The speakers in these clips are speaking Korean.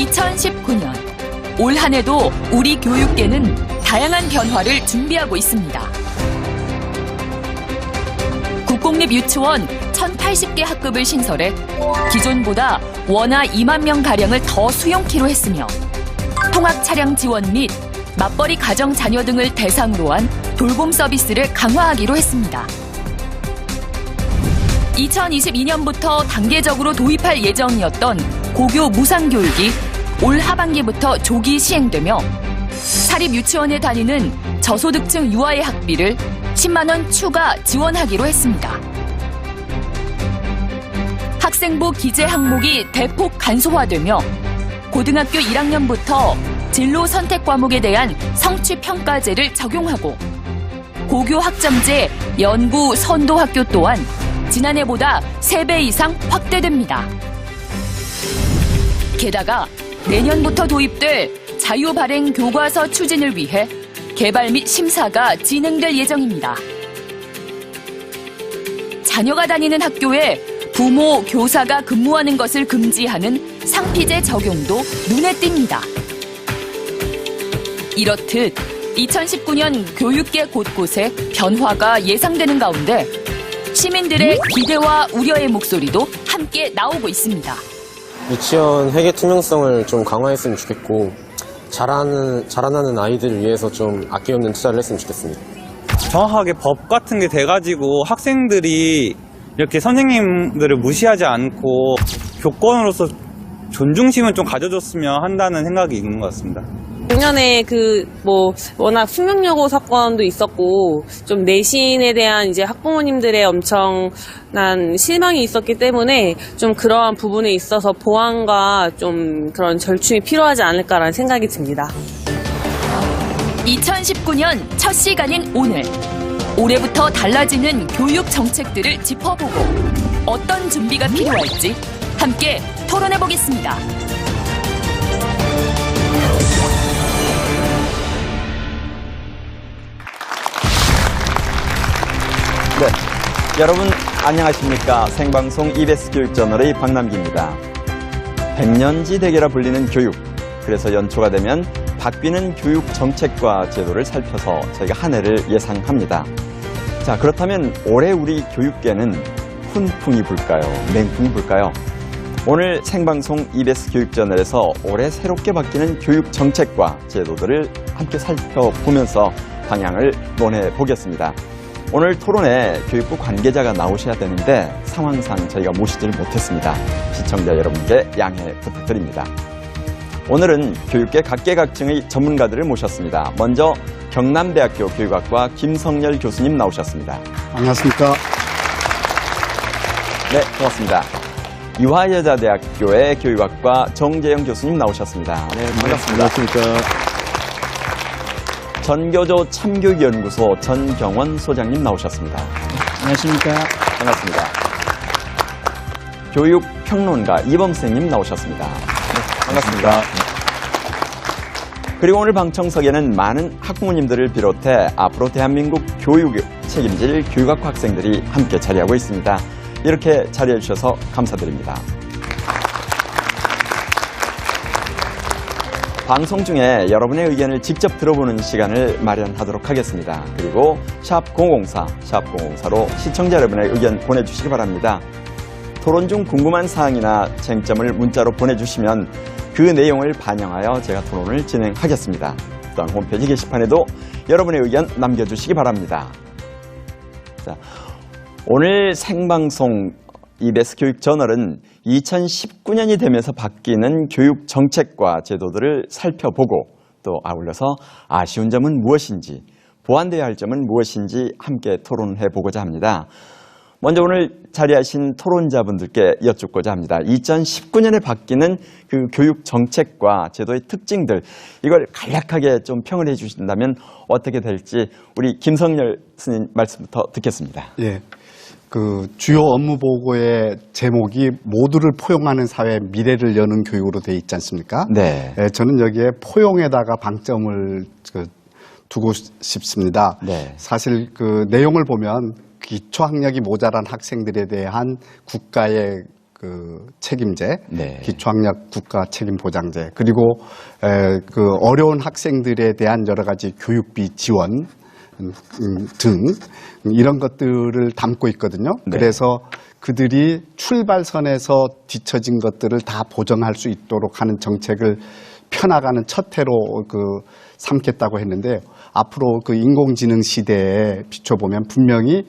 2019년 올 한 해도 우리 교육계는 다양한 변화를 준비하고 있습니다. 국공립유치원 1,080개 학급을 신설해 기존보다 원화 2만 명가량을 더 수용키로 했으며 통학 차량 지원 및 맞벌이 가정 자녀 등을 대상으로 한 돌봄 서비스를 강화하기로 했습니다. 2022년부터 단계적으로 도입할 예정이었던 고교 무상교육이 올 하반기부터 조기 시행되며 사립유치원에 다니는 저소득층 유아의 학비를 10만 원 추가 지원하기로 했습니다. 학생부 기재 항목이 대폭 간소화되며 고등학교 1학년부터 진로 선택 과목에 대한 성취 평가제를 적용하고 고교 학점제 연구 선도 학교 또한 지난해보다 3배 이상 확대됩니다. 게다가 내년부터 도입될 자유 발행 교과서 추진을 위해 개발 및 심사가 진행될 예정입니다. 자녀가 다니는 학교에 부모, 교사가 근무하는 것을 금지하는 상피제 적용도 눈에 띕니다. 이렇듯 2019년 교육계 곳곳에 변화가 예상되는 가운데 시민들의 기대와 우려의 목소리도 함께 나오고 있습니다. 유치원 회계 투명성을 좀 강화했으면 좋겠고 자라나는 아이들을 위해서 좀 아낌없는 투자를 했으면 좋겠습니다. 정확하게 법 같은 게 돼가지고 학생들이 이렇게 선생님들을 무시하지 않고 교권으로서 존중심을 좀 가져줬으면 한다는 생각이 있는 것 같습니다. 작년에 워낙 숙명여고 사건도 있었고, 좀 내신에 대한 이제 학부모님들의 엄청난 실망이 있었기 때문에 좀 그러한 부분에 있어서 보완과 좀 그런 절충이 필요하지 않을까라는 생각이 듭니다. 2019년 첫 시간인 오늘. 올해부터 달라지는 교육 정책들을 짚어보고 어떤 준비가 필요할지 함께 토론해보겠습니다. 네, 여러분 안녕하십니까. 생방송 EBS 교육저널의 박남기입니다. 백년지 대계라 불리는 교육. 그래서 연초가 되면 바뀌는 교육 정책과 제도를 살펴서 저희가 한 해를 예상합니다. 자, 그렇다면 올해 우리 교육계는 훈풍이 불까요? 맹풍이 불까요? 오늘 생방송 EBS 교육저널에서 올해 새롭게 바뀌는 교육 정책과 제도들을 함께 살펴보면서 방향을 논해보겠습니다. 오늘 토론에 교육부 관계자가 나오셔야 되는데 상황상 저희가 모시질 못했습니다. 시청자 여러분께 양해 부탁드립니다. 오늘은 교육계 각계각층의 전문가들을 모셨습니다. 먼저 경남대학교 교육학과 김성열 교수님 나오셨습니다. 안녕하십니까. 네, 고맙습니다. 이화여자대학교의 교육학과 정재영 교수님 나오셨습니다. 네, 반갑습니다. 안녕하십니까. 전교조 참교육연구소 전경원 소장님 나오셨습니다. 안녕하십니까. 반갑습니다. 교육평론가 이범생님 나오셨습니다. 네, 반갑습니다. 그리고 오늘 방청석에는 많은 학부모님들을 비롯해 앞으로 대한민국 교육을 책임질 교육학과 학생들이 함께 자리하고 있습니다. 이렇게 자리해 주셔서 감사드립니다. 방송 중에 여러분의 의견을 직접 들어보는 시간을 마련하도록 하겠습니다. 그리고 샵004로 시청자 여러분의 의견 보내주시기 바랍니다. 토론 중 궁금한 사항이나 쟁점을 문자로 보내주시면 그 내용을 반영하여 제가 토론을 진행하겠습니다. 또한 홈페이지 게시판에도 여러분의 의견 남겨주시기 바랍니다. 자, 오늘 생방송 EBS 교육저널은 2019년이 되면서 바뀌는 교육 정책과 제도들을 살펴보고 또 아울러서 아쉬운 점은 무엇인지, 보완되어야 할 점은 무엇인지 함께 토론해 보고자 합니다. 먼저 오늘 자리하신 토론자분들께 여쭙고자 합니다. 2019년에 바뀌는 그 교육 정책과 제도의 특징들, 이걸 간략하게 좀 평을 해 주신다면 어떻게 될지 우리 김성열 스님 말씀부터 듣겠습니다. 예. 그 주요 업무 보고의 제목이 모두를 포용하는 사회 미래를 여는 교육으로 되어 있지 않습니까? 네. 예, 저는 여기에 포용에다가 방점을 두고 싶습니다. 네. 사실 그 내용을 보면 기초학력이 모자란 학생들에 대한 국가의 그 책임제, 네. 기초학력 국가 책임 보장제, 그리고 그 어려운 학생들에 대한 여러 가지 교육비 지원 등 이런 것들을 담고 있거든요. 네. 그래서 그들이 출발선에서 뒤처진 것들을 다 보정할 수 있도록 하는 정책을 펴나가는 첫 해로 삼겠다고 했는데, 앞으로 그 인공지능 시대에 비춰보면 분명히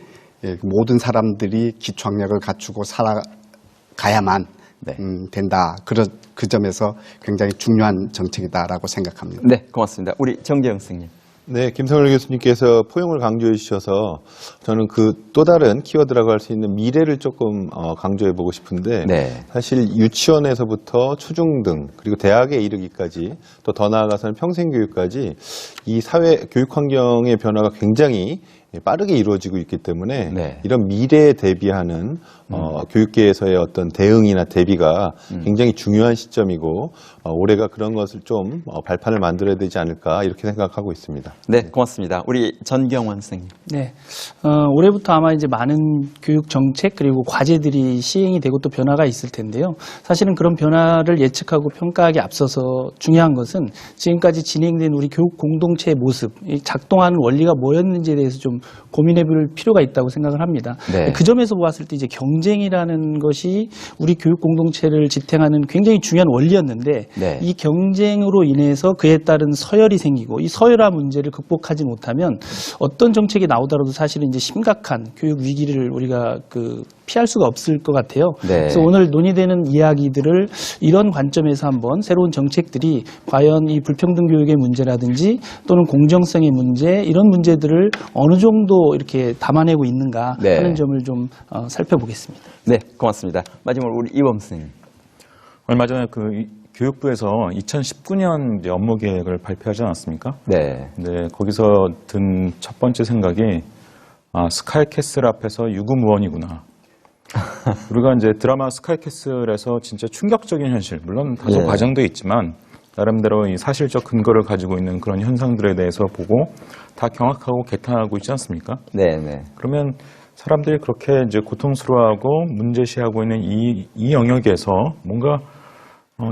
모든 사람들이 기초학력을 갖추고 살아가야만 네. 된다. 그 점에서 굉장히 중요한 정책이다라고 생각합니다. 네, 고맙습니다. 우리 정재영 선생님. 네, 김성일 교수님께서 포용을 강조해 주셔서 저는 그 또 다른 키워드라고 할 수 있는 미래를 조금 강조해 보고 싶은데, 네. 사실 유치원에서부터 초중등 그리고 대학에 이르기까지 또 더 나아가서는 평생교육까지 이 사회 교육 환경의 변화가 굉장히 빠르게 이루어지고 있기 때문에 네. 이런 미래에 대비하는 교육계에서의 어떤 대응이나 대비가 굉장히 중요한 시점이고, 올해가 그런 것을 좀 발판을 만들어야 되지 않을까 이렇게 생각하고 있습니다. 네, 고맙습니다. 우리 전경원 선생님. 네. 올해부터 아마 이제 많은 교육 정책 그리고 과제들이 시행이 되고 또 변화가 있을 텐데요. 사실은 그런 변화를 예측하고 평가하기 앞서서 중요한 것은 지금까지 진행된 우리 교육 공동체의 모습, 이 작동하는 원리가 뭐였는지에 대해서 좀 고민해 볼 필요가 있다고 생각을 합니다. 네. 그 점에서 보았을 때 이제 경쟁이라는 것이 우리 교육 공동체를 지탱하는 굉장히 중요한 원리였는데, 네. 이 경쟁으로 인해서 그에 따른 서열이 생기고, 이 서열화 문제를 극복하지 못하면 어떤 정책이 나오더라도 사실은 이제 심각한 교육 위기를 우리가 피할 수가 없을 것 같아요. 네. 그래서 오늘 논의되는 이야기들을 이런 관점에서 한번 새로운 정책들이 과연 이 불평등 교육의 문제라든지 또는 공정성의 문제, 이런 문제들을 어느 정도 이렇게 담아내고 있는가 네. 하는 점을 좀 살펴보겠습니다. 네, 고맙습니다. 마지막으로 우리 이범 선생님. 얼마 전에 교육부에서 2019년 업무 계획을 발표하지 않았습니까? 네. 네, 거기서 든 첫 번째 생각이 스카이캐슬 앞에서 유구무원이구나. 우리가 이제 드라마 스카이캐슬에서 진짜 충격적인 현실, 물론 다소 네. 과장돼 있지만 나름대로 이 사실적 근거를 가지고 있는 그런 현상들에 대해서 보고 다 경악하고 개탄하고 있지 않습니까? 네, 네. 그러면 사람들이 그렇게 이제 고통스러워하고 문제시하고 있는 이 영역에서 뭔가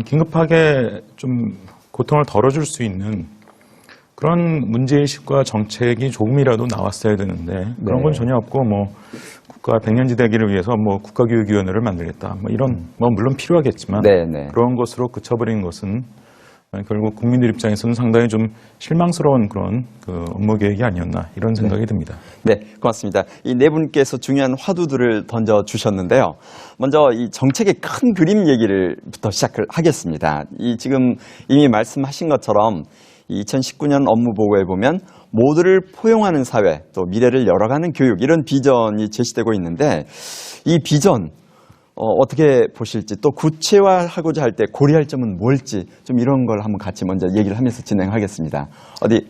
긴급하게 좀 고통을 덜어줄 수 있는 그런 문제의식과 정책이 조금이라도 나왔어야 되는데 그런 건 전혀 없고, 국가 백년지 되기를 위해서 국가교육위원회를 만들겠다, 이런 물론 필요하겠지만 네, 네. 그런 것으로 그쳐버린 것은 결국 국민들 입장에서는 상당히 좀 실망스러운 그런 업무 계획이 아니었나, 이런 생각이 듭니다. 네, 고맙습니다. 이 네 분께서 중요한 화두들을 던져 주셨는데요. 먼저 이 정책의 큰 그림 얘기를부터 시작을 하겠습니다. 지금 이미 말씀하신 것처럼 2019년 업무 보고에 보면 모두를 포용하는 사회, 또 미래를 열어가는 교육, 이런 비전이 제시되고 있는데, 이 비전 어떻게 보실지, 또 구체화하고자 할 때 고려할 점은 뭘지, 좀 이런 걸 한번 같이 먼저 얘기를 하면서 진행하겠습니다. 네,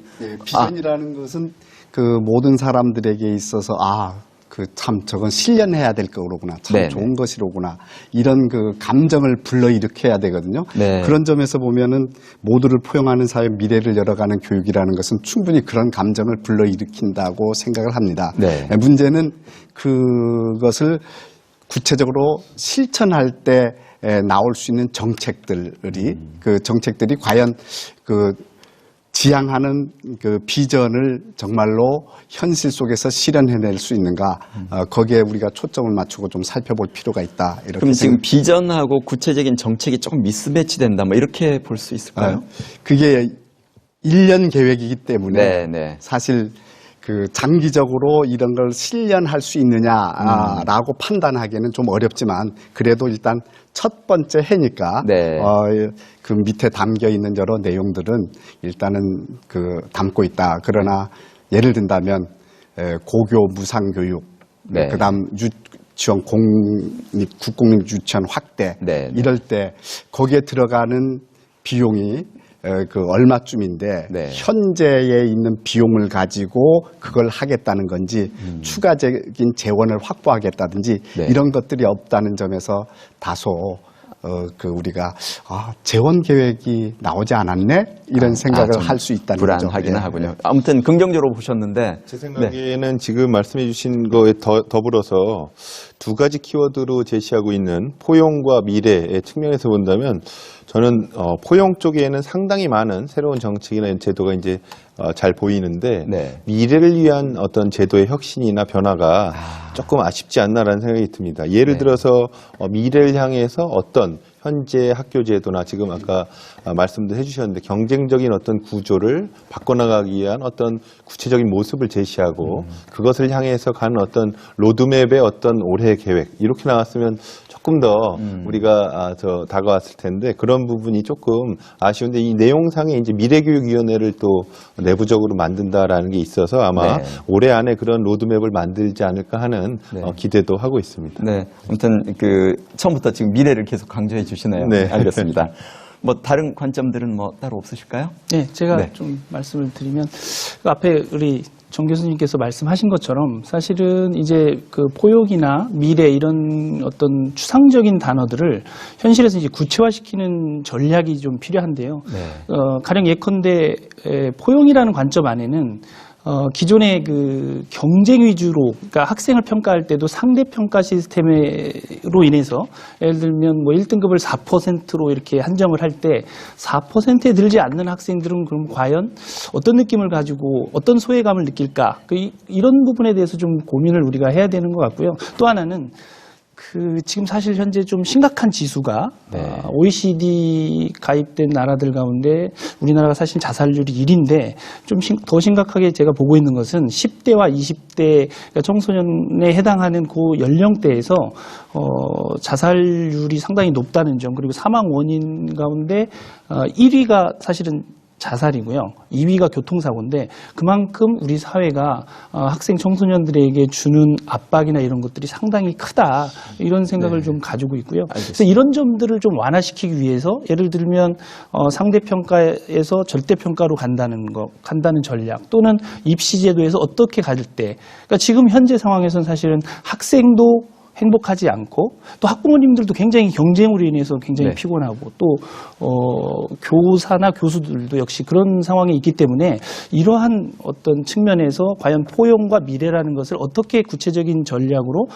비전이라는 것은 모든 사람들에게 있어서 저건 실현해야 될 거로구나, 참 네네. 좋은 것이로구나, 이런 감정을 불러일으켜야 되거든요. 네. 그런 점에서 보면은 모두를 포용하는 사회, 미래를 열어가는 교육이라는 것은 충분히 그런 감정을 불러일으킨다고 생각을 합니다. 네. 문제는 그것을 구체적으로 실천할 때 나올 수 있는 정책들이 그 정책들이 과연 지향하는 비전을 정말로 현실 속에서 실현해낼 수 있는가, 거기에 우리가 초점을 맞추고 좀 살펴볼 필요가 있다. 이렇게 그럼 지금 비전하고 구체적인 정책이 조금 미스매치된다, 이렇게 볼 수 있을까요? 그게 1년 계획이기 때문에 네, 네. 사실 장기적으로 이런 걸 실현할 수 있느냐라고 판단하기에는 좀 어렵지만, 그래도 일단 첫 번째 해니까 네. 그 밑에 담겨 있는 여러 내용들은 일단은 담고 있다. 그러나 예를 든다면 고교 무상교육, 네. 그다음 유치원 국공립 유치원 확대, 네, 네. 이럴 때 거기에 들어가는 비용이 얼마쯤인데, 네. 현재에 있는 비용을 가지고 그걸 하겠다는 건지 추가적인 재원을 확보하겠다든지 네. 이런 것들이 없다는 점에서 다소 우리가 재원 계획이 나오지 않았네 이런 생각을 좀 할 수 있다는 불안하기는 거죠. 하군요. 아무튼 긍정적으로 보셨는데 제 생각에는 지금 말씀해 주신 거에 더불어서 두 가지 키워드로 제시하고 있는 포용과 미래의 측면에서 본다면 저는 포용 쪽에는 상당히 많은 새로운 정책이나 제도가 이제 잘 보이는데 네. 미래를 위한 어떤 제도의 혁신이나 변화가 조금 아쉽지 않나라는 생각이 듭니다. 예를 네. 들어서 미래를 향해서 어떤 현재 학교 제도나 지금 아까 말씀도 해주셨는데 경쟁적인 어떤 구조를 바꿔나가기 위한 어떤 구체적인 모습을 제시하고 그것을 향해서 가는 어떤 로드맵의 어떤 올해 계획 이렇게 나왔으면 조금 더 우리가 다가왔을 텐데 그런 부분이 조금 아쉬운데 이 내용상에 이제 미래교육위원회를 또 내부적으로 만든다라는 게 있어서 아마 네. 올해 안에 그런 로드맵을 만들지 않을까 하는 네. 기대도 하고 있습니다. 네, 아무튼 처음부터 지금 미래를 계속 강조해 주시네요. 네. 알겠습니다. 뭐 다른 관점들은 뭐 따로 없으실까요? 네, 제가 네. 좀 말씀을 드리면 앞에 우리 정 교수님께서 말씀하신 것처럼 사실은 이제 그 포용이나 미래 이런 어떤 추상적인 단어들을 현실에서 이제 구체화시키는 전략이 좀 필요한데요. 네. 가령 예컨대 포용이라는 관점 안에는 기존의 그 경쟁 위주로, 그러니까 학생을 평가할 때도 상대 평가 시스템으로 인해서 예를 들면 뭐 1등급을 4%로 이렇게 한정을 할 때 4%에 들지 않는 학생들은 그럼 과연 어떤 느낌을 가지고 어떤 소외감을 느낄까? 이런 부분에 대해서 좀 고민을 우리가 해야 되는 것 같고요. 또 하나는 지금 사실 현재 좀 심각한 지수가 OECD 가입된 나라들 가운데 우리나라가 사실 자살률이 1위인데 좀 더 심각하게 제가 보고 있는 것은 10대와 20대 그러니까 청소년에 해당하는 그 연령대에서 자살률이 상당히 높다는 점 그리고 사망 원인 가운데 1위가 사실은 자살이고요. 2위가 교통사고인데 그만큼 우리 사회가 학생 청소년들에게 주는 압박이나 이런 것들이 상당히 크다. 이런 생각을 좀 가지고 있고요. 그래서 이런 점들을 좀 완화시키기 위해서 예를 들면 상대평가에서 절대평가로 간다는 전략 또는 입시제도에서 어떻게 갈 때 그러니까 지금 현재 상황에서는 사실은 학생도 행복하지 않고 또 학부모님들도 굉장히 경쟁으로 인해서 굉장히 피곤하고 또 교사나 교수들도 역시 그런 상황이 있기 때문에 이러한 어떤 측면에서 과연 포용과 미래라는 것을 어떻게 구체적인 전략으로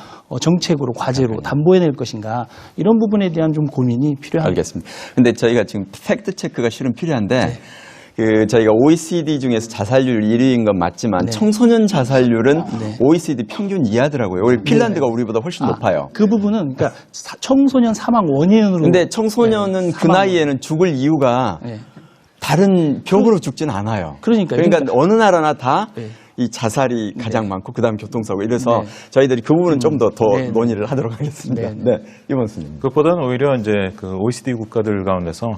정책으로 과제로 담보해낼 것인가 이런 부분에 대한 좀 고민이 필요합니다. 알겠습니다. 근데 저희가 지금 팩트 체크가 실은 필요한데 저희가 OECD 중에서 자살률 1위인 건 맞지만 청소년 자살률은 OECD 평균 이하더라고요. 오히려 핀란드가 우리보다 훨씬 높아요. 그 부분은 그러니까 청소년 사망 원인으로. 근데 청소년은 그 나이에는 죽을 이유가 다른 병으로 죽진 않아요. 그러니까 어느 나라나 다 이 자살이 가장 많고 그다음 교통사고 이래서 저희들이 그 부분은 좀 더 논의를 하도록 하겠습니다. 네, 이번 스님. 그것보다는 오히려 이제 그 OECD 국가들 가운데서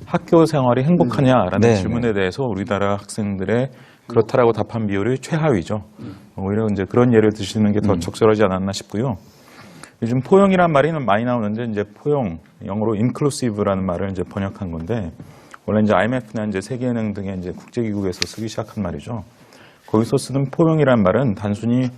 학교 생활이 행복하냐라는 질문에 대해서 우리나라 학생들의 그렇다라고 답한 비율이 최하위죠. 오히려 이제 그런 예를 드시는 게 더 적절하지 않았나 싶고요. 요즘 포용이란 말이 많이 나오는데 이제 포용 영어로 inclusive라는 말을 이제 번역한 건데 원래 이제 IMF나 이제 세계은행 등의 이제 국제기구에서 쓰기 시작한 말이죠. 거기서 쓰는 포용이란 말은 단순히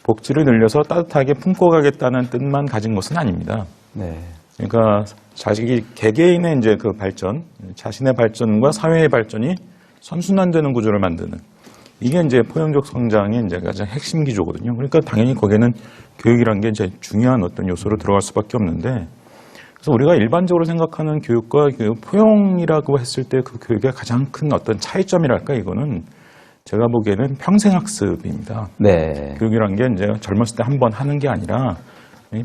복지를 늘려서 따뜻하게 품고 가겠다는 뜻만 가진 것은 아닙니다. 네. 그러니까 자식이 개개인의 이제 그 발전, 자신의 발전과 사회의 발전이 선순환되는 구조를 만드는 이게 이제 포용적 성장의 이제 가장 핵심 기조거든요. 그러니까 당연히 거기에는 교육이라는 게 이제 중요한 어떤 요소로 들어갈 수밖에 없는데 그래서 우리가 일반적으로 생각하는 교육과 그 포용이라고 했을 때 그 교육의 가장 큰 어떤 차이점이랄까 이거는 제가 보기에는 평생학습입니다. 네. 교육이라는 게 이제 젊었을 때 한 번 하는 게 아니라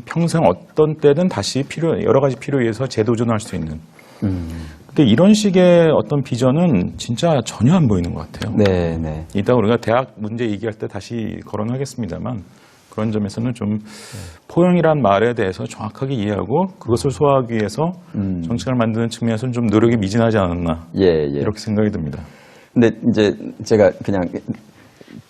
평생 어떤 때든 다시 여러 가지 필요에 의해서 재도전할 수 있는. 근데 이런 식의 어떤 비전은 진짜 전혀 안 보이는 것 같아요. 네, 네. 이따 우리가 대학 문제 얘기할 때 다시 거론하겠습니다만 그런 점에서는 좀 포용이란 말에 대해서 정확하게 이해하고 그것을 소화하기 위해서 정책을 만드는 측면에서는 좀 노력이 미진하지 않았나 이렇게 생각이 듭니다. 근데 이제 제가 그냥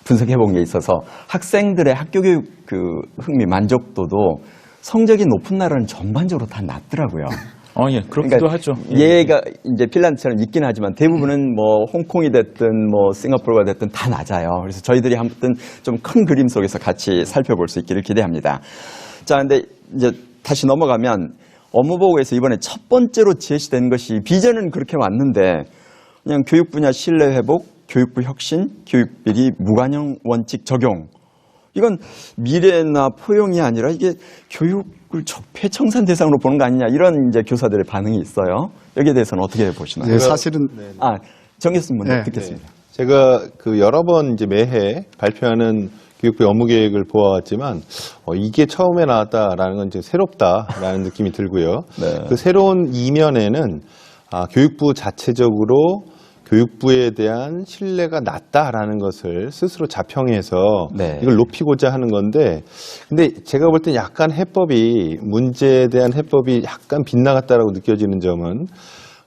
분석해 본 게 있어서 학생들의 학교 교육 그 흥미 만족도도 성적이 높은 나라는 전반적으로 다 낮더라고요. 예, 그렇기도 하죠. 얘가 이제 핀란드처럼 있긴 하지만 대부분은 뭐 홍콩이 됐든 뭐 싱가포르가 됐든 다 낮아요. 그래서 저희들이 아무튼 좀 큰 그림 속에서 같이 살펴볼 수 있기를 기대합니다. 자, 근데 이제 다시 넘어가면 업무보고에서 이번에 첫 번째로 제시된 것이 비전은 그렇게 왔는데 그냥 교육 분야 신뢰 회복, 교육부 혁신, 교육비리 무관용 원칙 적용. 이건 미래나 포용이 아니라 이게 교육을 적폐청산 대상으로 보는 거 아니냐 이런 이제 교사들의 반응이 있어요. 여기에 대해서는 어떻게 보시나요? 네, 사실은 정 교수님 먼저 네. 듣겠습니다. 제가 그 여러 번 이제 매해 발표하는 교육부의 업무 계획을 보아왔지만 이게 처음에 나왔다라는 건 이제 새롭다라는 느낌이 들고요. 네. 그 새로운 이면에는 교육부 자체적으로 교육부에 대한 신뢰가 낮다라는 것을 스스로 자평해서 네. 이걸 높이고자 하는 건데, 근데 제가 볼 땐 약간 해법이, 문제에 대한 해법이 약간 빗나갔다라고 느껴지는 점은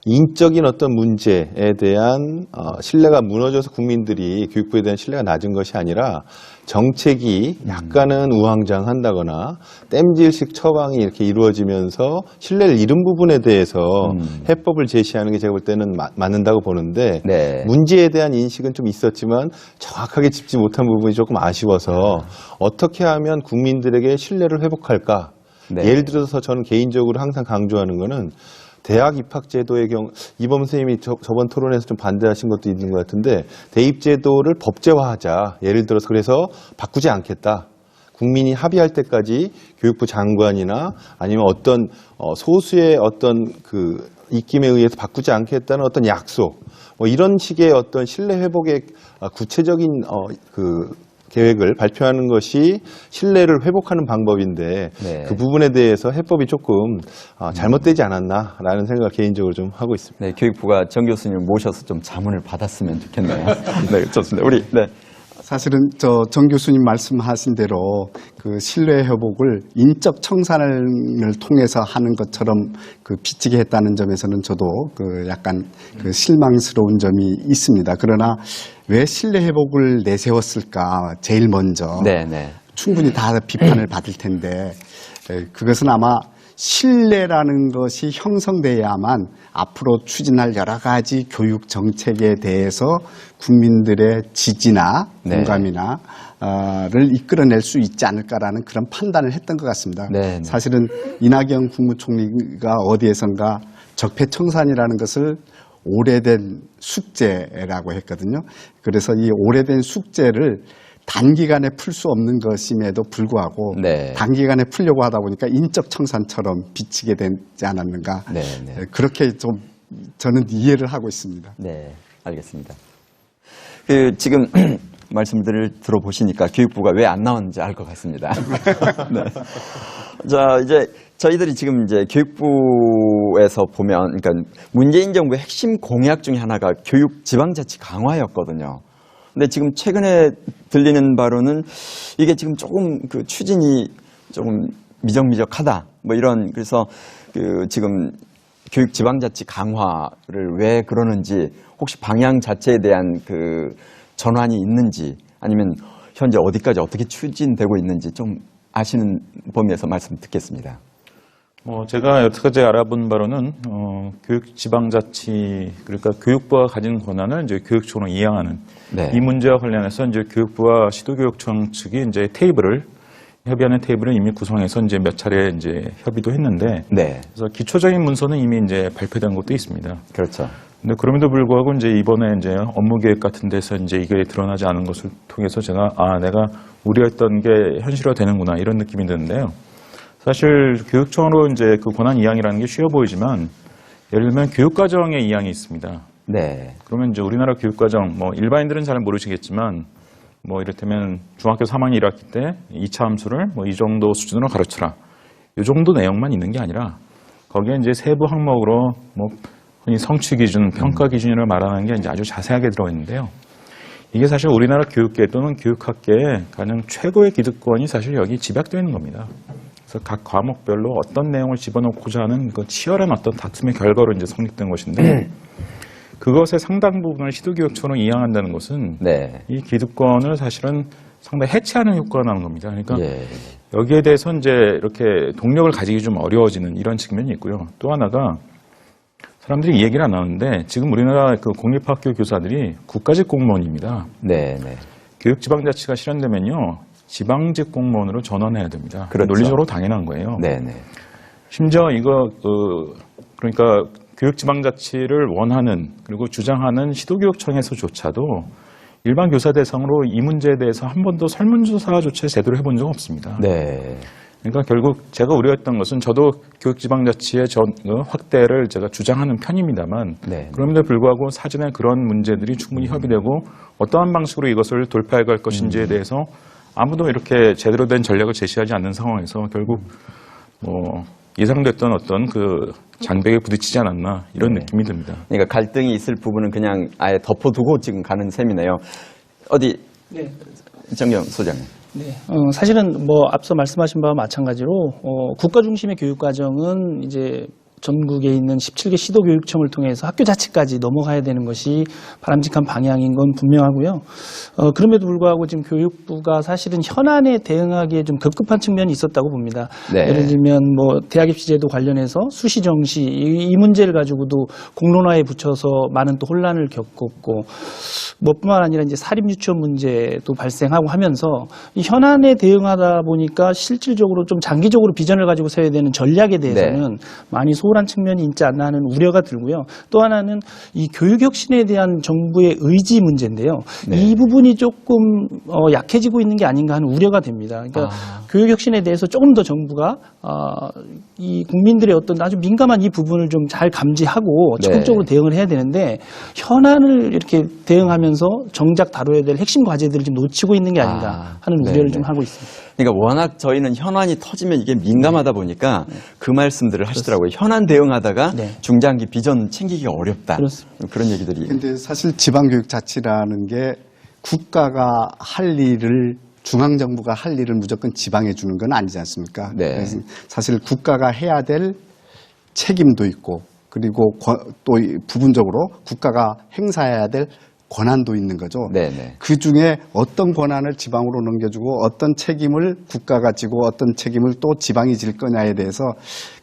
인적인 어떤 문제에 대한 신뢰가 무너져서 국민들이 교육부에 대한 신뢰가 낮은 것이 아니라 정책이 약간은 우왕좌왕한다거나 땜질식 처방이 이렇게 이루어지면서 신뢰를 잃은 부분에 대해서 해법을 제시하는 게 제가 볼 때는 맞는다고 보는데, 네. 문제에 대한 인식은 좀 있었지만 정확하게 짚지 못한 부분이 조금 아쉬워서 어떻게 하면 국민들에게 신뢰를 회복할까? 네. 예를 들어서 저는 개인적으로 항상 강조하는 거는 대학 입학 제도의 경우, 이범 선생님이 저번 토론에서 좀 반대하신 것도 있는 것 같은데, 대입 제도를 법제화하자. 예를 들어서 그래서 바꾸지 않겠다. 국민이 합의할 때까지 교육부 장관이나 아니면 어떤 소수의 어떤 그 입김에 의해서 바꾸지 않겠다는 어떤 약속, 뭐 이런 식의 어떤 신뢰 회복의 구체적인 그 계획을 발표하는 것이 신뢰를 회복하는 방법인데, 네. 그 부분에 대해서 해법이 조금 잘못되지 않았나라는 생각을 개인적으로 좀 하고 있습니다. 네, 교육부가 정 교수님 모셔서 좀 자문을 받았으면 좋겠네요. 네, 좋습니다. 우리 사실은 정 교수님 말씀하신 대로 그 신뢰 회복을 인적 청산을 통해서 하는 것처럼 그 비치게 했다는 점에서는 저도 그 약간 그 실망스러운 점이 있습니다. 그러나 왜 신뢰 회복을 내세웠을까? 제일 먼저 네. 충분히 다 비판을 받을 텐데, 그것은 아마 신뢰라는 것이 형성돼야만 앞으로 추진할 여러 가지 교육 정책에 대해서 국민들의 지지나 공감이나 를 이끌어낼 수 있지 않을까라는 그런 판단을 했던 것 같습니다. 네. 사실은 이낙연 국무총리가 어디에선가 적폐청산이라는 것을 오래된 숙제라고 했거든요. 그래서 이 오래된 숙제를 단기간에 풀 수 없는 것임에도 불구하고 네. 단기간에 풀려고 하다 보니까 인적 청산처럼 비치게 되지 않았는가. 네. 그렇게 좀 저는 이해를 하고 있습니다. 네, 알겠습니다. 지금 말씀들을 들어보시니까 교육부가 왜 안 나왔는지 알 것 같습니다. 네. 자, 이제 저희들이 지금 이제 교육부에서 보면, 그러니까 문재인 정부의 핵심 공약 중에 하나가 교육 지방자치 강화였거든요. 근데 지금 최근에 들리는 바로는 이게 지금 조금 그 추진이 조금 미적미적하다. 뭐 이런, 그래서 그 지금 교육 지방자치 강화를 왜 그러는지, 혹시 방향 자체에 대한 그 전환이 있는지, 아니면 현재 어디까지 어떻게 추진되고 있는지 좀 아시는 범위에서 말씀 듣겠습니다. 제가 여태까지 알아본 바로는 교육 지방자치, 그러니까 교육부가 가진 권한을 이제 교육청으로 이양하는 이 문제와 관련해서 이제 교육부와 시도교육청 측이 이제 협의하는 테이블을 이미 구성해서 이제 몇 차례 이제 협의도 했는데, 그래서 기초적인 문서는 이미 이제 발표된 것도 있습니다. 그렇죠. 근데 그럼에도 불구하고 이제 이번에 이제 업무 계획 같은 데서 이제 이게 드러나지 않은 것을 통해서 제가 내가 우려했던 게 현실화되는구나 이런 느낌이 드는데요. 사실 교육청으로 이제 그 권한 이양이라는 게 쉬워 보이지만, 예를 들면 교육과정의 이양이 있습니다. 그러면 이제 우리나라 교육과정, 일반인들은 잘 모르시겠지만, 이를테면 중학교 3학년 1학기 때 2차 함수를 이 정도 수준으로 가르쳐라. 이 정도 내용만 있는 게 아니라, 거기에 이제 세부 항목으로 흔히 성취 기준, 평가 기준을 말하는 게 이제 아주 자세하게 들어있는데요. 이게 사실 우리나라 교육계 또는 교육학계의 가장 최고의 기득권이 사실 여기 집약되어 있는 겁니다. 그래서 각 과목별로 어떤 내용을 집어넣고자 하는 그 치열한 어떤 다툼의 결과로 이제 성립된 것인데, 그것의 상당 부분을 시도교육청으로 이양한다는 것은 이 기득권을 사실은 상당히 해체하는 효과가 나는 겁니다. 그러니까 여기에 대해서 이제 이렇게 동력을 가지기 좀 어려워지는 이런 측면이 있고요. 또 하나가, 사람들이 이 얘기를 안 하는데, 지금 우리나라 그 공립학교 교사들이 국가직 공무원입니다. 교육지방자치가 실현되면요, 지방직 공무원으로 전환해야 됩니다. 논리적으로 당연한 거예요. 심지어 이거 그러니까 교육지방자치를 원하는 그리고 주장하는 시도교육청에서조차도 일반 교사 대상으로 이 문제에 대해서 한 번도 설문조사조차 제대로 해본 적 없습니다. 네. 그러니까 결국 제가 우려했던 것은 저도 교육지방자치의 확대를 제가 주장하는 편입니다만 네. 그럼에도 불구하고 사전에 그런 문제들이 충분히 협의되고 어떠한 방식으로 이것을 돌파해 갈 것인지에 대해서 아무도 이렇게 제대로 된 전략을 제시하지 않는 상황에서 결국 예상됐던 어떤 그 장벽에 부딪히지 않았나 이런 느낌이 듭니다. 그러니까 갈등이 있을 부분은 그냥 아예 덮어두고 지금 가는 셈이네요. 어디 네. 정경 소장님. 네, 사실은 앞서 말씀하신 바와 마찬가지로 국가 중심의 교육 과정은 이제 전국에 있는 17개 시도교육청을 통해서 학교 자치까지 넘어가야 되는 것이 바람직한 방향인 건 분명하고요. 그럼에도 불구하고 지금 교육부가 사실은 현안에 대응하기에 좀 급급한 측면이 있었다고 봅니다. 네. 예를 들면 대학 입시제도 관련해서 수시 정시 이 문제를 가지고도 공론화에 붙여서 많은 또 혼란을 겪었고 뿐만 아니라 이제 사립 유치원 문제도 발생하고 하면서 이 현안에 대응하다 보니까 실질적으로 좀 장기적으로 비전을 가지고 서야 되는 전략에 대해서는 많이 소홀한 측면이 있지 않나 하는 우려가 들고요. 또 하나는 이 교육혁신에 대한 정부의 의지 문제인데요. 네. 이 부분이 조금 약해지고 있는 게 아닌가 하는 우려가 됩니다. 그러니까 교육혁신에 대해서 조금 더 정부가 이 국민들의 어떤 아주 민감한 이 부분을 좀 잘 감지하고 적극적으로 대응을 해야 되는데 현안을 이렇게 대응하면서 정작 다뤄야 될 핵심 과제들을 좀 놓치고 있는 게 아닌가 하는 우려를 좀 하고 있습니다. 그러니까 워낙 저희는 현안이 터지면 이게 민감하다 보니까 그 말씀들을 하시더라고요. 현안 대응하다가 중장기 비전 챙기기가 어렵다. 그렇습니다. 그런 얘기들이. 근데 사실 지방교육자치라는 게 국가가 할 일을 중앙정부가 할 일을 무조건 지방에 주는 건 아니지 않습니까? 네. 그래서 사실 국가가 해야 될 책임도 있고 그리고 또 부분적으로 국가가 행사해야 될 권한도 있는 거죠. 네네. 그 중에 어떤 권한을 지방으로 넘겨주고 어떤 책임을 국가가 지고 어떤 책임을 또 지방이 질 거냐에 대해서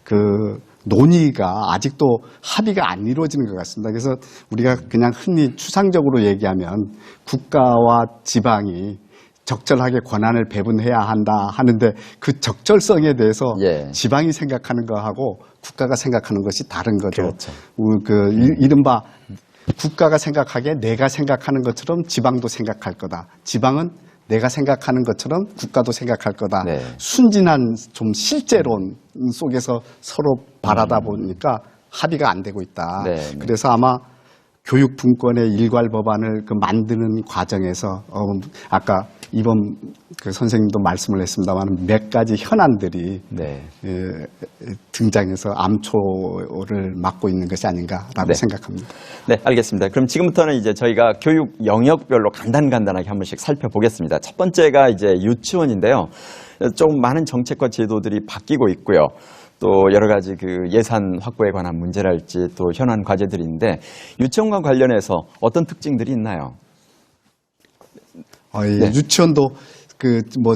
그 논의가 아직도 합의가 안 이루어지는 것 같습니다. 그래서 우리가 그냥 흔히 추상적으로 얘기하면 국가와 지방이 적절하게 권한을 배분해야 한다 하는데 그 적절성에 대해서 지방이 생각하는 거하고 국가가 생각하는 것이 다른 거죠. 그렇죠. 이른바 국가가 생각하기에 내가 생각하는 것처럼 지방도 생각할 거다. 지방은 내가 생각하는 것처럼 국가도 생각할 거다. 네. 순진한 좀 실제론 속에서 서로 바라다 보니까 합의가 안 되고 있다. 네. 그래서 아마 교육분권의 일괄 법안을 만드는 과정에서 아까 이번 그 선생님도 말씀을 했습니다만 몇 가지 현안들이 등장해서 암초를 막고 있는 것이 아닌가라고 생각합니다. 네, 알겠습니다. 그럼 지금부터는 이제 저희가 교육 영역별로 간단하게 한 번씩 살펴보겠습니다. 첫 번째가 이제 유치원인데요. 좀 많은 정책과 제도들이 바뀌고 있고요. 또 여러 가지 그 예산 확보에 관한 문제랄지 또 현안 과제들이 있는데 유치원과 관련해서 어떤 특징들이 있나요? 유치원도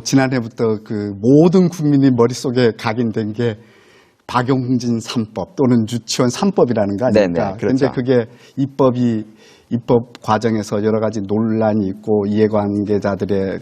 지난해부터 모든 국민이 머릿속에 각인된 게 박용진 3법 또는 유치원 3법이라는 거 아닙니까? 그런데 그게 입법 과정에서 여러 가지 논란이 있고 이해관계자들의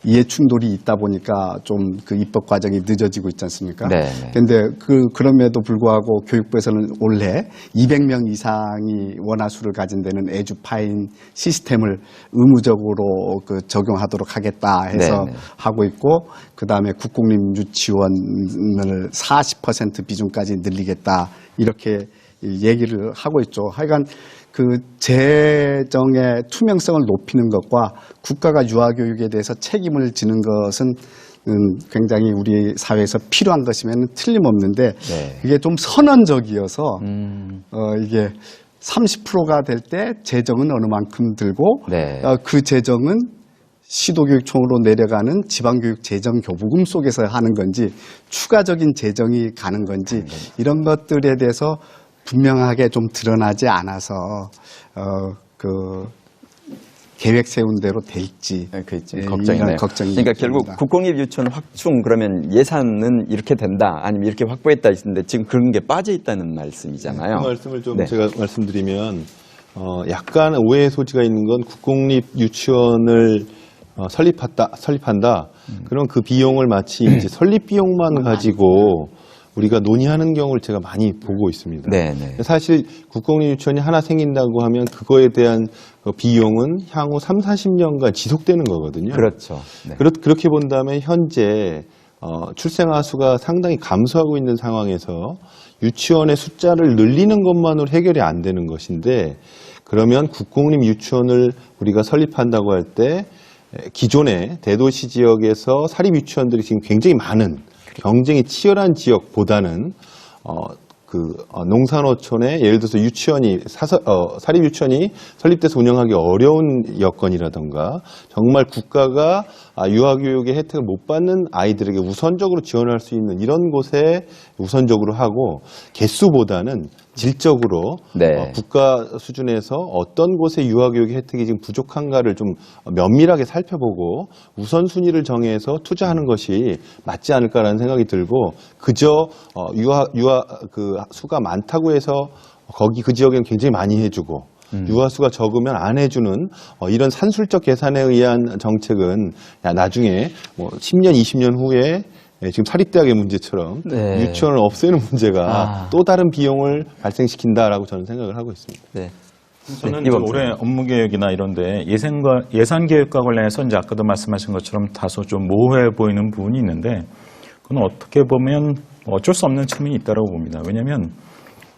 이해 충돌이 있다 보니까 좀 입법 과정이 늦어지고 있지 않습니까? 그런데 그럼에도 불구하고 교육부에서는 올해 200명 이상이 원화수를 가진 데는 에듀파인 시스템을 의무적으로 적용하도록 하겠다 해서 하고 있고 그다음에 국공립 유치원을 40% 비중까지 늘리겠다 이렇게 얘기를 하고 있죠. 하여간 재정의 투명성을 높이는 것과 국가가 유아교육에 대해서 책임을 지는 것은 굉장히 우리 사회에서 필요한 것이면 틀림없는데 이게 좀 선언적이어서 이게 30%가 될 때 재정은 어느 만큼 들고 그 재정은 시도교육청으로 내려가는 지방교육 재정교부금 속에서 하는 건지 추가적인 재정이 가는 건지 이런 것들에 대해서 분명하게 좀 드러나지 않아서 계획 세운 대로 될지 걱정이네요. 그러니까 결국 국공립 유치원 확충 그러면 예산은 이렇게 된다 아니면 이렇게 확보했다 있는데 지금 그런 게 빠져 있다는 말씀이잖아요. 그 말씀을 좀 제가 말씀드리면 약간 오해의 소지가 있는 건 국공립 유치원을 설립한다. 그럼 그 비용을 마치 이제 설립 비용만 가지고 우리가 논의하는 경우를 제가 많이 보고 있습니다. 네, 네. 사실 국공립유치원이 하나 생긴다고 하면 그거에 대한 비용은 향후 3, 40년간 지속되는 거거든요. 그렇죠. 네. 그렇게 본다면 현재 출생아 수가 상당히 감소하고 있는 상황에서 유치원의 숫자를 늘리는 것만으로 해결이 안 되는 것인데, 그러면 국공립 유치원을 우리가 설립한다고 할 때 기존의 대도시 지역에서 사립 유치원들이 지금 굉장히 많은 경쟁이 치열한 지역보다는 농산어촌에 예를 들어서 유치원이 사립 유치원이 설립돼서 운영하기 어려운 여건이라던가 정말 국가가 유아교육의 혜택을 못 받는 아이들에게 우선적으로 지원할 수 있는 이런 곳에 우선적으로 하고, 개수보다는 질적으로 네. 국가 수준에서 어떤 곳에 유아교육의 혜택이 지금 부족한가를 좀 면밀하게 살펴보고 우선순위를 정해서 투자하는 것이 맞지 않을까라는 생각이 들고, 그저 유아 그 수가 많다고 해서 거기 그 지역에는 굉장히 많이 해주고 유아 수가 적으면 안 해주는 이런 산술적 계산에 의한 정책은 나중에 뭐 10년, 20년 후에 지금 사립대학의 문제처럼 네. 유치원을 없애는 문제가 또 다른 비용을 발생시킨다라고 저는 생각을 하고 있습니다. 네. 저는 네, 이번 올해 업무 계획이나 이런데 예산 계획과 관련해서 이제 아까도 말씀하신 것처럼 다소 좀 모호해 보이는 부분이 있는데, 그건 어떻게 보면 어쩔 수 없는 측면이 있다고 봅니다. 왜냐하면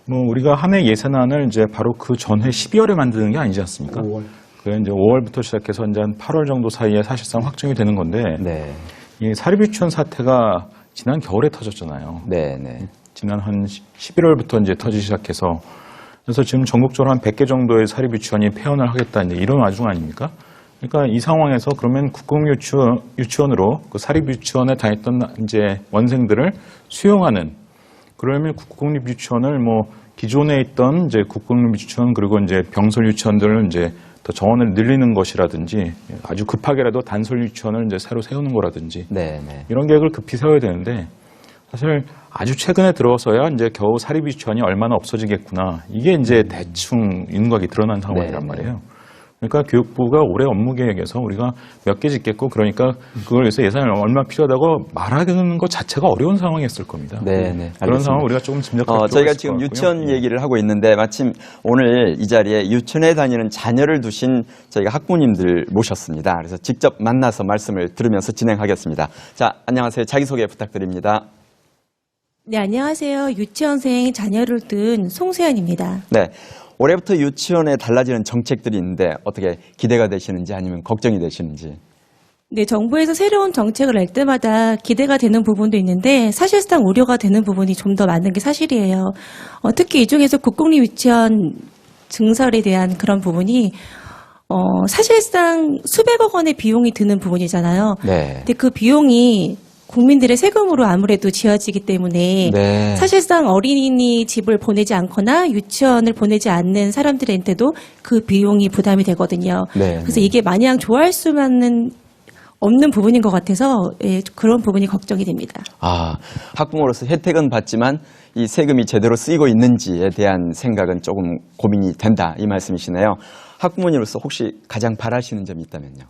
뭐 우리가 한 해 예산안을 이제 바로 그 전해 12월에 만드는 게 아니지 않습니까? 5월. 그게 이제 5월부터 시작해서 이제 한 8월 정도 사이에 사실상 확정이 되는 건데, 네. 이 사립유치원 사태가 지난 겨울에 터졌잖아요. 네, 네. 지난 한 11월부터 이제 터지기 시작해서, 그래서 지금 전국적으로 한 100개 정도의 사립유치원이 폐원을 하겠다, 이제 이런 와중 아닙니까? 그러니까 이 상황에서 그러면 국공유치원으로 그 사립유치원에 다녔던 이제 원생들을 수용하는, 그러면 국공립유치원을 뭐 기존에 있던 이제 국공립유치원 그리고 이제 병설 유치원들을 이제 더 정원을 늘리는 것이라든지, 아주 급하게라도 단설 유치원을 이제 새로 세우는 거라든지, 네, 네. 이런 계획을 급히 세워야 되는데, 사실 아주 최근에 들어서야 이제 겨우 사립 유치원이 얼마나 없어지겠구나, 이게 이제 대충 윤곽이 드러난 상황이란 말이에요. 그러니까 교육부가 올해 업무 계획에서 우리가 몇 개 짓겠고, 그러니까 그걸 위해서 예산이 얼마 필요하다고 말하는 것 자체가 어려운 상황이었을 겁니다. 네, 네. 그런 상황을 우리가 조금 짐작할 필요가 있을 저희가 것 지금 같고요. 유치원 얘기를 하고 있는데, 마침 오늘 이 자리에 유치원에 다니는 자녀를 두신 저희가 학부모님들 모셨습니다. 그래서 직접 만나서 말씀을 들으면서 진행하겠습니다. 자, 안녕하세요. 자기소개 부탁드립니다. 네, 안녕하세요. 유치원생 자녀를 둔 송수연입니다. 네. 올해부터 유치원에 달라지는 정책들이 있는데 어떻게 기대가 되시는지 아니면 걱정이 되시는지. 네, 정부에서 새로운 정책을 낼 때마다 기대가 되는 부분도 있는데 사실상 우려가 되는 부분이 좀 더 많은 게 사실이에요. 특히 이 중에서 국공립 유치원 증설에 대한 그런 부분이 사실상 수백억 원의 비용이 드는 부분이잖아요. 네. 근데 그 비용이 국민들의 세금으로 아무래도 지어지기 때문에 네. 사실상 어린이집을 보내지 않거나 유치원을 보내지 않는 사람들한테도 그 비용이 부담이 되거든요. 네. 그래서 이게 마냥 좋아할 수만은 없는 부분인 것 같아서 그런 부분이 걱정이 됩니다. 학부모로서 혜택은 받지만 이 세금이 제대로 쓰이고 있는지에 대한 생각은 조금 고민이 된다, 이 말씀이시네요. 학부모님으로서 혹시 가장 바라시는 점이 있다면요?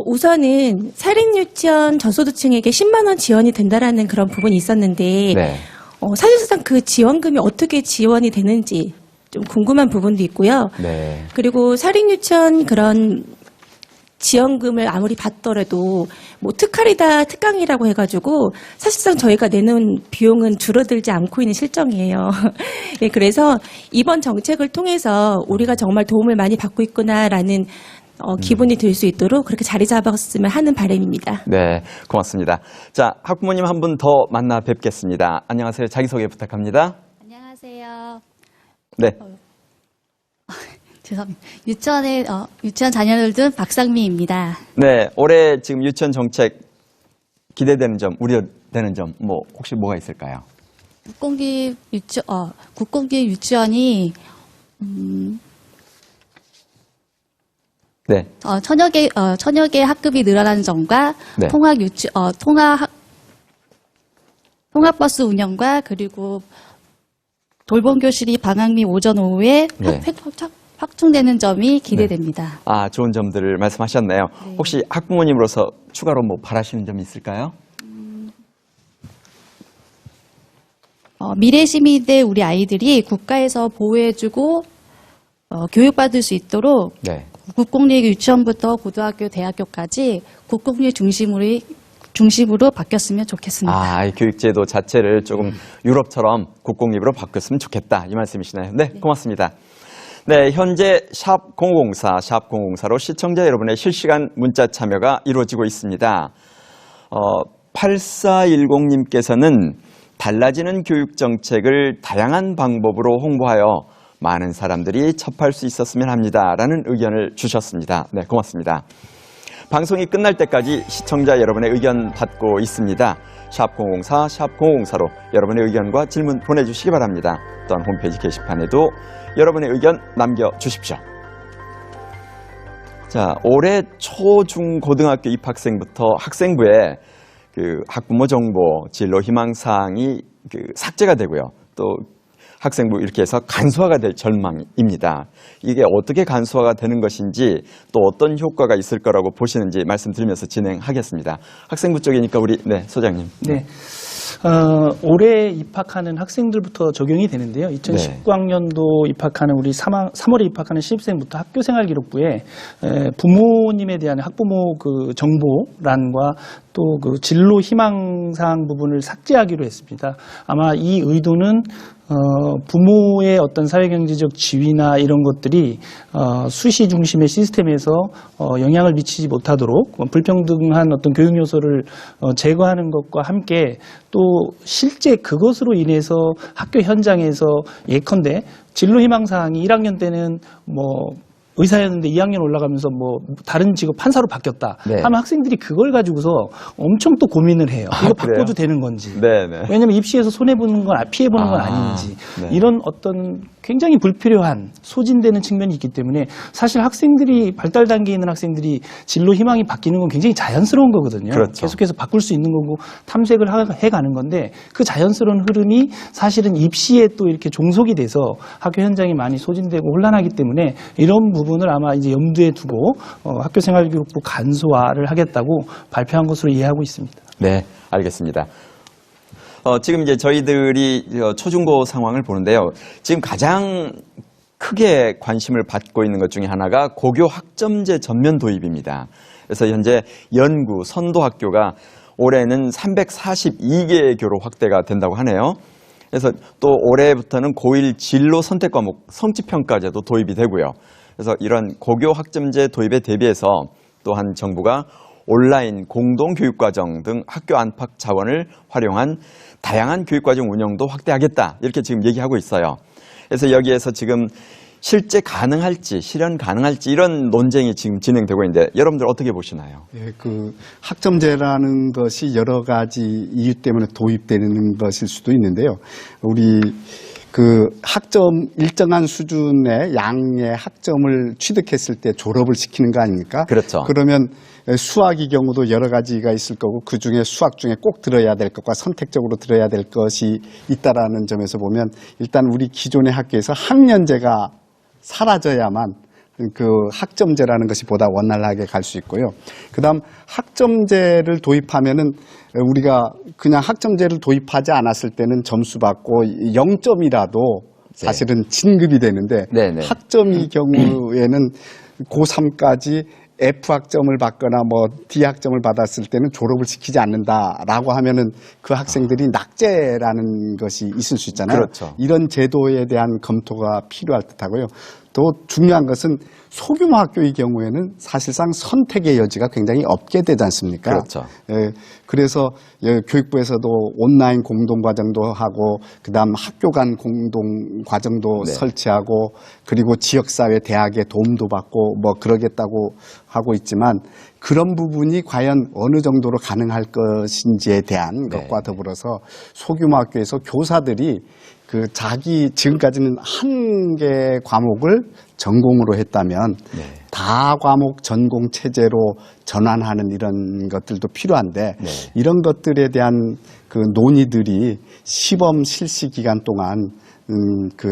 우선은 사립유치원 저소득층에게 10만 원 지원이 된다라는 그런 부분이 있었는데 네. 사실상 그 지원금이 어떻게 지원이 되는지 좀 궁금한 부분도 있고요. 네. 그리고 사립유치원 그런 지원금을 아무리 받더라도 뭐 특할이다 특강이라고 해가지고 사실상 저희가 내는 비용은 줄어들지 않고 있는 실정이에요. 네, 그래서 이번 정책을 통해서 우리가 정말 도움을 많이 받고 있구나라는 기분이 들 수 있도록 그렇게 자리 잡았으면 하는 바람입니다. 네, 고맙습니다. 자, 학부모님 한 분 더 만나 뵙겠습니다. 안녕하세요. 자기소개 부탁합니다. 안녕하세요. 네. 죄송합니다. 유치원 자녀를 둔 박상미입니다. 네, 올해 지금 유치원 정책 기대되는 점, 우려되는 점, 혹시 뭐가 있을까요? 국공립 유치원이, 네. 천여 개 학급이 늘어나는 점과 네. 통학버스 운영과 그리고 돌봄 교실이 방학 및 오전 오후에 네. 확충되는 점이 기대됩니다. 좋은 점들을 말씀하셨네요. 네. 혹시 학부모님으로서 추가로 바라시는 점이 있을까요? 미래 시민대 우리 아이들이 국가에서 보호해주고 교육받을 수 있도록 네. 국공립 유치원부터 고등학교, 대학교까지 국공립 중심으로 바뀌었으면 좋겠습니다. 이 교육제도 자체를 조금 유럽처럼 국공립으로 바뀌었으면 좋겠다. 이 말씀이시나요? 네, 고맙습니다. 네, 현재 샵 054, 샵 054로 시청자 여러분의 실시간 문자 참여가 이루어지고 있습니다. 8410님께서는 달라지는 교육 정책을 다양한 방법으로 홍보하여 많은 사람들이 접할 수 있었으면 합니다라는 의견을 주셨습니다. 네, 고맙습니다. 방송이 끝날 때까지 시청자 여러분의 의견 받고 있습니다. 샵 054, 샵 054로 여러분의 의견과 질문 보내주시기 바랍니다. 또한 홈페이지 게시판에도 여러분의 의견 남겨주십시오. 자, 올해 초, 중, 고등학교 입학생부터 학생부에 그 학부모 정보, 진로 희망사항이 삭제가 되고요. 또 학생부 이렇게 해서 간소화가 될 전망입니다. 이게 어떻게 간소화가 되는 것인지 또 어떤 효과가 있을 거라고 보시는지 말씀드리면서 진행하겠습니다. 학생부 쪽이니까 우리 소장님. 네. 올해 입학하는 학생들부터 적용이 되는데요. 2019학년도 입학하는 우리 3월에 입학하는 신입생부터 학교생활기록부에 부모님에 대한 학부모 그 정보란과 또 그 진로 희망사항 부분을 삭제하기로 했습니다. 아마 이 의도는 부모의 어떤 사회경제적 지위나 이런 것들이 수시 중심의 시스템에서 영향을 미치지 못하도록 불평등한 어떤 교육 요소를 제거하는 것과 함께 또 실제 그것으로 인해서 학교 현장에서 예컨대 진로 희망 사항이 1학년 때는 뭐 의사였는데 2학년 올라가면서 뭐 다른 직업 판사로 바뀌었다 하면 학생들이 그걸 가지고서 엄청 또 고민을 해요. 이거 바꿔도 되는 건지. 왜냐하면 입시에서 손해보는 건 피해보는 건 아닌지. 이런 어떤 굉장히 불필요한 소진되는 측면이 있기 때문에 사실 학생들이 발달 단계에 있는 학생들이 진로 희망이 바뀌는 건 굉장히 자연스러운 거거든요. 계속해서 바꿀 수 있는 거고 탐색을 해가는 건데 그 자연스러운 흐름이 사실은 입시에 또 이렇게 종속이 돼서 학교 현장이 많이 소진되고 혼란하기 때문에 이런 부분을 아마 이제 염두에 두고 학교생활기록부 간소화를 하겠다고 발표한 것으로 이해하고 있습니다. 네, 알겠습니다. 지금 이제 저희들이 초중고 상황을 보는데요. 지금 가장 크게 관심을 받고 있는 것 중에 하나가 고교 학점제 전면 도입입니다. 그래서 현재 연구, 선도학교가 올해는 342개의 교로 확대가 된다고 하네요. 그래서 또 올해부터는 고1 진로 선택 과목 성취평가제도 도입이 되고요. 그래서 이런 고교 학점제 도입에 대비해서 또한 정부가 온라인 공동교육과정 등 학교 안팎 자원을 활용한 다양한 교육과정 운영도 확대하겠다. 이렇게 지금 얘기하고 있어요. 그래서 여기에서 지금 실제 가능할지, 실현 가능할지 이런 논쟁이 지금 진행되고 있는데 여러분들 어떻게 보시나요? 그 학점제라는 것이 여러 가지 이유 때문에 도입되는 것일 수도 있는데요. 우리 그 학점 일정한 수준의 양의 학점을 취득했을 때 졸업을 시키는 거 아닙니까? 그렇죠. 그러면 수학의 경우도 여러 가지가 있을 거고 그중에 수학 중에 꼭 들어야 될 것과 선택적으로 들어야 될 것이 있다라는 점에서 보면 일단 우리 기존의 학교에서 학년제가 사라져야만 그 학점제라는 것이 보다 원활하게 갈 수 있고요. 그다음 학점제를 도입하면은 우리가 그냥 학점제를 도입하지 않았을 때는 점수 받고 0점이라도 사실은 진급이 되는데 학점의 경우에는 고3까지 F학점을 받거나 뭐 D학점을 받았을 때는 졸업을 시키지 않는다라고 하면은 그 학생들이 낙제라는 것이 있을 수 있잖아요. 이런 제도에 대한 검토가 필요할 듯하고요. 또 중요한 것은 소규모 학교의 경우에는 사실상 선택의 여지가 굉장히 없게 되지 않습니까? 그래서 교육부에서도 온라인 공동과정도 하고 그다음 학교 간 공동과정도 설치하고 그리고 지역사회 대학의 도움도 받고 뭐 그러겠다고 하고 있지만 그런 부분이 과연 어느 정도로 가능할 것인지에 대한 것과 더불어서 소규모 학교에서 교사들이 그 자기 지금까지는 한 개 과목을 전공으로 했다면 다 과목 전공 체제로 전환하는 이런 것들도 필요한데 이런 것들에 대한 그 논의들이 시범 실시 기간 동안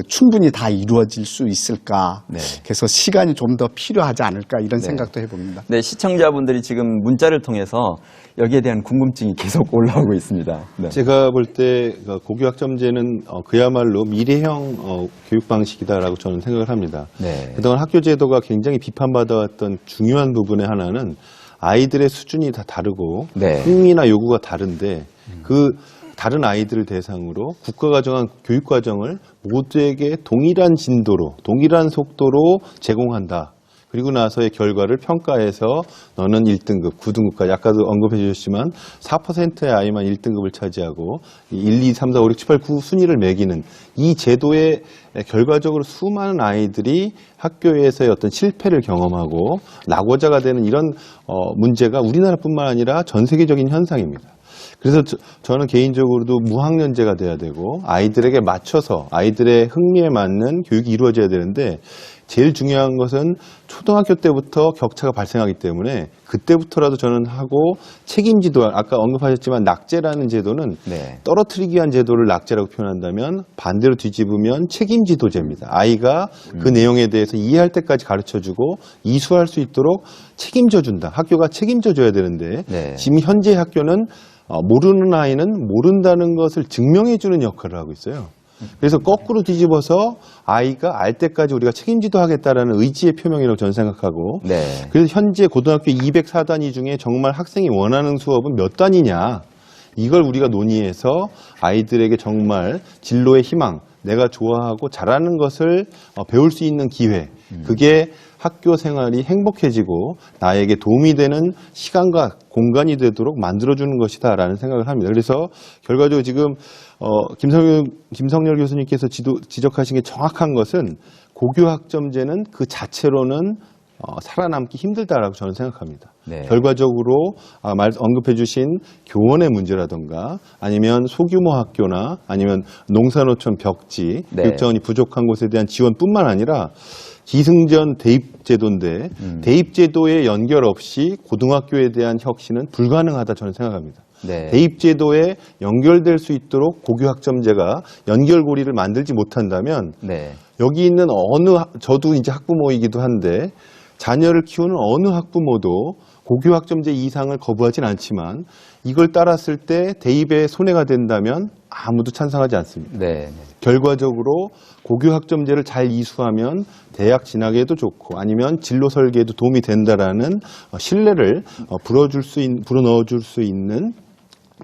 충분히 다 이루어질 수 있을까. 네. 그래서 시간이 좀 더 필요하지 않을까 이런 네. 생각도 해봅니다. 네, 시청자분들이 지금 문자를 통해서 여기에 대한 궁금증이 계속 올라오고 있습니다. 네. 제가 볼 때 고교학점제는 그야말로 미래형 교육 방식이다라고 저는 생각을 합니다. 네. 그동안 학교 제도가 굉장히 비판받아왔던 중요한 부분의 하나는 아이들의 수준이 다 다르고 네. 흥미나 요구가 다른데 그 다른 아이들을 대상으로 국가가 정한 교육과정을 모두에게 동일한 진도로 동일한 속도로 제공한다. 그리고 나서의 결과를 평가해서 너는 1등급, 9등급까지 아까도 언급해 주셨지만 4%의 아이만 1등급을 차지하고 1, 2, 3, 4, 5, 6, 7, 8, 9 순위를 매기는 이 제도에 결과적으로 수많은 아이들이 학교에서의 어떤 실패를 경험하고 낙오자가 되는 이런 문제가 우리나라뿐만 아니라 전 세계적인 현상입니다. 그래서 저는 개인적으로도 무학년제가 돼야 되고 아이들에게 맞춰서 아이들의 흥미에 맞는 교육이 이루어져야 되는데 제일 중요한 것은 초등학교 때부터 격차가 발생하기 때문에 그때부터라도 저는 하고 책임지도 아까 언급하셨지만 낙제라는 제도는 네. 떨어뜨리기 위한 제도를 낙제라고 표현한다면 반대로 뒤집으면 책임지도제입니다. 아이가 그 내용에 대해서 이해할 때까지 가르쳐주고 이수할 수 있도록 책임져준다. 학교가 책임져줘야 되는데 네. 지금 현재 학교는 모르는 아이는 모른다는 것을 증명해주는 역할을 하고 있어요. 그래서 거꾸로 뒤집어서 아이가 알 때까지 우리가 책임지도 하겠다라는 의지의 표명이라고 저는 생각하고 네. 그래서 현재 고등학교 204단위 중에 정말 학생이 원하는 수업은 몇 단위냐 이걸 우리가 논의해서 아이들에게 정말 진로의 희망 내가 좋아하고 잘하는 것을 배울 수 있는 기회 그게 학교 생활이 행복해지고 나에게 도움이 되는 시간과 공간이 되도록 만들어주는 것이다라는 생각을 합니다. 그래서 결과적으로 지금 김성열 교수님께서 지적하신 게 정확한 것은 고교학점제는 그 자체로는 살아남기 힘들다라고 저는 생각합니다. 네. 결과적으로 언급해 주신 교원의 문제라든가 아니면 소규모 학교나 아니면 농사노촌 벽지 네. 교육자원이 부족한 곳에 대한 지원뿐만 아니라 기승전 대입제도인데 대입제도에 연결 없이 고등학교에 대한 혁신은 불가능하다 저는 생각합니다. 네. 대입제도에 연결될 수 있도록 고교학점제가 연결고리를 만들지 못한다면 네. 여기 있는 저도 이제 학부모이기도 한데 자녀를 키우는 어느 학부모도 고교학점제 이상을 거부하진 않지만 이걸 따랐을 때 대입에 손해가 된다면 아무도 찬성하지 않습니다. 네. 결과적으로 고교학점제를 잘 이수하면 대학 진학에도 좋고 아니면 진로 설계에도 도움이 된다라는 신뢰를 불어넣어줄 수 있는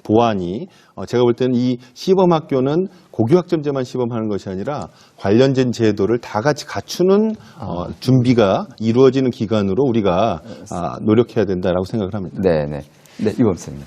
보완이 제가 볼 때는 이 시범학교는 고교학점제만 시범하는 것이 아니라 관련된 제도를 다 같이 갖추는 준비가 이루어지는 기간으로 우리가 노력해야 된다라고 생각을 합니다. 네, 네. 네, 이범수님.